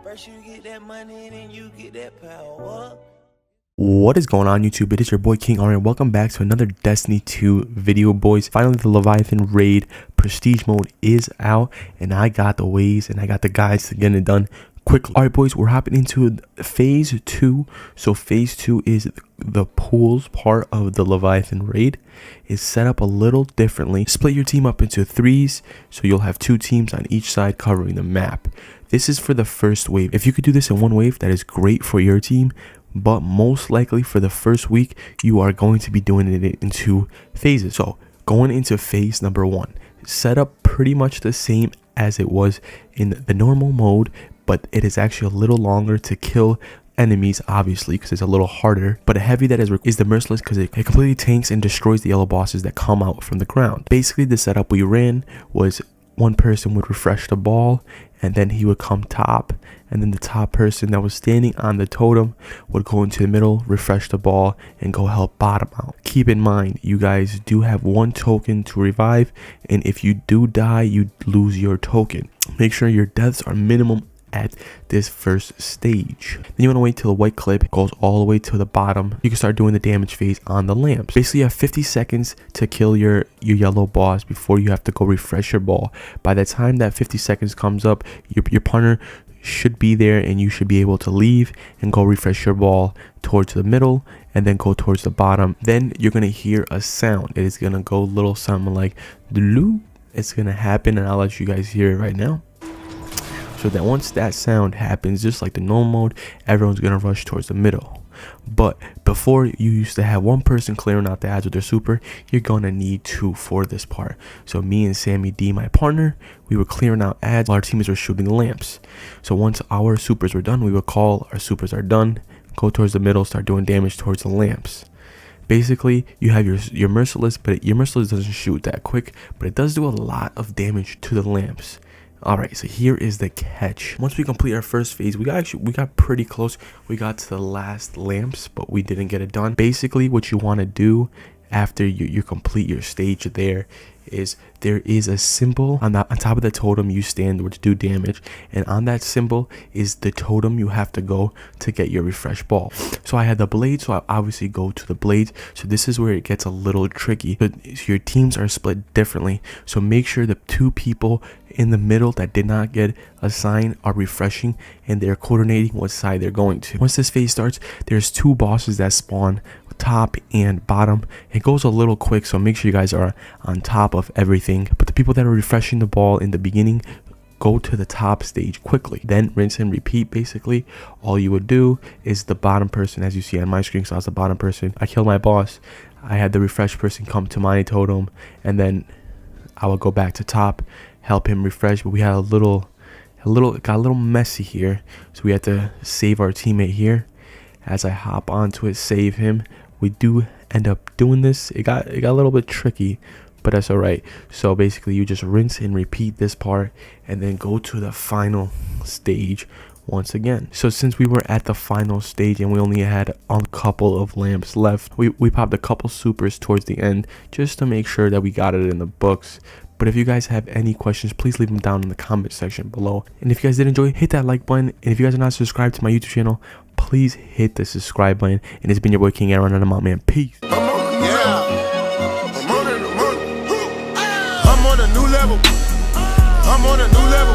First you get that money, then you get that power. What is going on, YouTube? It is your boy KingArian. Welcome back to another Destiny 2 video, boys. Finally, the Leviathan raid prestige mode is out, and I got the ways and I got the guides to get it done quickly. All right, boys, we're hopping into phase 2. So phase 2 is the pools part of the Leviathan raid. Is set up a little differently. Split your team up into threes, so you'll have 2 teams on each side covering the map. This is for the first wave. If you could do this in one wave, that is great for your team. But most likely for the first week, you are going to be doing it in 2 phases. So going into phase number 1, set up pretty much the same as it was in the normal mode, but it is actually a little longer to kill enemies, obviously, because it's a little harder. But a heavy that is the merciless, because it completely tanks and destroys the yellow bosses that come out from the ground. Basically, the setup we ran was one person would refresh the ball, and then he would come top, and then the top person that was standing on the totem would go into the middle, refresh the ball, and go help bottom out. Keep in mind, you guys do have 1 token to revive, and if you do die, you lose your token. Make sure your deaths are minimum at this first stage. Then you want to wait till the white clip goes all the way to the bottom. You can start doing the damage phase on the lamps. Basically, you have 50 seconds to kill your yellow boss before you have to go refresh your ball. By the time that 50 seconds comes up, your partner should be there, and you should be able to leave and go refresh your ball towards the middle and then go towards the bottom. Then you're going to hear a sound. It is going to go a little something like doo. It's going to happen, and I'll let you guys hear it right now. So that once that sound happens, just like the normal mode, everyone's gonna rush towards the middle. But before, you used to have 1 person clearing out the ads with their super. You're gonna need 2 for this part. So me and Sammy D, my partner, we were clearing out ads while our teammates were shooting the lamps. So once our supers were done, we would call our supers are done, go towards the middle, start doing damage towards the lamps. Basically, you have your merciless, but your merciless doesn't shoot that quick, but it does do a lot of damage to the lamps. Alright, so here is the catch. Once we complete our first phase, we got pretty close. We got to the last lamps, but we didn't get it done. Basically, what you want to do after you complete your stage there is a symbol on top of the totem you stand to do damage, and on that symbol is the totem you have to go to get your refresh ball. So I had the blade, so I obviously go to the blade. So this is where it gets a little tricky. So your teams are split differently, so make sure the 2 people in the middle that did not get assigned are refreshing, and they're coordinating what side they're going to. Once this phase starts, there's 2 bosses that spawn, top and bottom. It goes a little quick, so make sure you guys are on top of everything. But the people that are refreshing the ball in the beginning, go to the top stage quickly, then rinse and repeat. Basically, all you would do is the bottom person, as you see on my screen. So I was the bottom person, I killed my boss, I had the refresh person come to my totem, and then I would go back to top, help him refresh. But we had got a little messy here, so we had to save our teammate here. As I hop onto it, save him, we do end up doing this. It got a little bit tricky, but that's all right. So basically, you just rinse and repeat this part, and then go to the final stage once again. So since we were at the final stage and we only had a couple of lamps left, we popped a couple supers towards the end just to make sure that we got it in the books. But if you guys have any questions, please leave them down in the comment section below. And if you guys did enjoy, hit that like button. And if you guys are not subscribed to my YouTube channel, please hit the subscribe button. And it's been your boy KingArian, and I'm out, man. Peace. I'm on a new level.